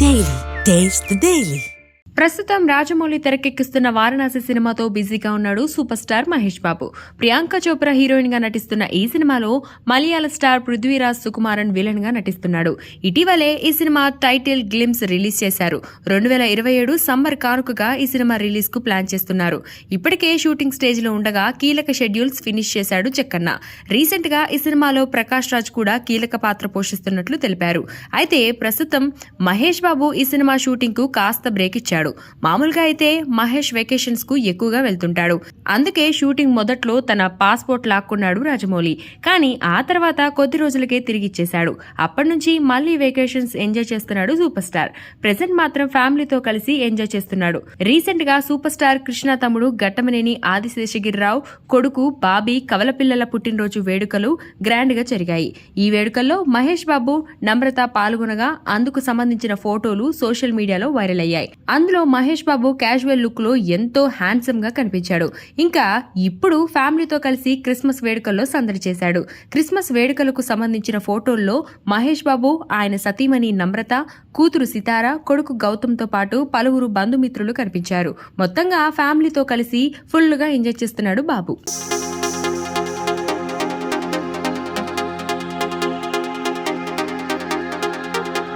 Daily. Taste the Daily. ప్రస్తుతం రాజమౌళి తెరకెక్కిస్తున్న వారణాసి సినిమాతో బిజీగా ఉన్నాడు super star Mahesh Babu. Priyanka Chopra heroine గా నటిస్తున్న ఈ సినిమాలో మలయాళ స్టార్ పృథ్వీరాజ్ సుకుమారన్ విలన్ గా నటిస్తున్నాడు. ఇటీవలే ఈ సినిమా టైటిల్ గ్లిమ్స్ రిలీజ్ చేశారు. 2027 సమ్మర్ కానుకగా ఈ సినిమా రిలీజ్ కు ప్లాన్ చేస్తున్నారు. ఇప్పటికే షూటింగ్ స్టేజ్ లో ఉండగా కీలక షెడ్యూల్స్ ఫినిష్ చేశాడు జక్కన్న. రీసెంట్ గా ఈ సినిమాలో ప్రకాష్ రాజ్ కూడా కీలక పాత్ర పోషిస్తున్నట్లు తెలిపారు. అయితే ప్రస్తుతం మహేష్ బాబు ఈ సినిమా షూటింగ్ కు కాస్త బ్రేక్ ఇచ్చాడు. మామూలుగా అయితే మహేష్ వెకేషన్స్ కు ఎక్కువగా వెళ్తుంటాడు. అందుకే షూటింగ్ మొదట్లో తన పాస్పోర్ట్ లాక్కున్నాడు రాజమౌళి. కానీ ఆ తర్వాత కొద్ది రోజులకే తిరిగిచ్చేశాడు. అప్పటి నుంచి మళ్లీ వెకేషన్స్ ఎంజాయ్ చేస్తున్నాడు సూపర్ స్టార్. ప్రెసెంట్ మాత్రం ఫ్యామిలీతో కలిసి ఎంజాయ్ చేస్తున్నాడు. రీసెంట్ గా సూపర్ స్టార్ కృష్ణ తమ్ముడు ఘట్టమనేని ఆదిశేషగిరిరావు కొడుకు బాబీ కవలపిల్లల పుట్టినరోజు వేడుకలు గ్రాండ్ గా జరిగాయి. ఈ వేడుకల్లో మహేష్ బాబు నమ్రత పాల్గొనగా అందుకు సంబంధించిన ఫోటోలు సోషల్ మీడియాలో వైరల్ అయ్యాయి. అందులో మహేష్ బాబు క్యాజువల్ లుక్ లో ఎంతో హ్యాండ్సమ్ గా కనిపించాడు. ఇంకా ఇప్పుడు ఫ్యామిలీతో కలిసి క్రిస్మస్ వేడుకల్లో సందడి చేశాడు. క్రిస్మస్ వేడుకలకు సంబంధించిన ఫోటోల్లో మహేష్ బాబు, ఆయన సతీమణి నమ్రత, కూతురు సితార, కొడుకు గౌతమ్ తో పాటు పలువురు బంధుమిత్రులు కనిపించారు. మొత్తంగా ఫ్యామిలీతో కలిసి ఫుల్ గా ఎంజాయ్ చేస్తున్నాడు బాబు.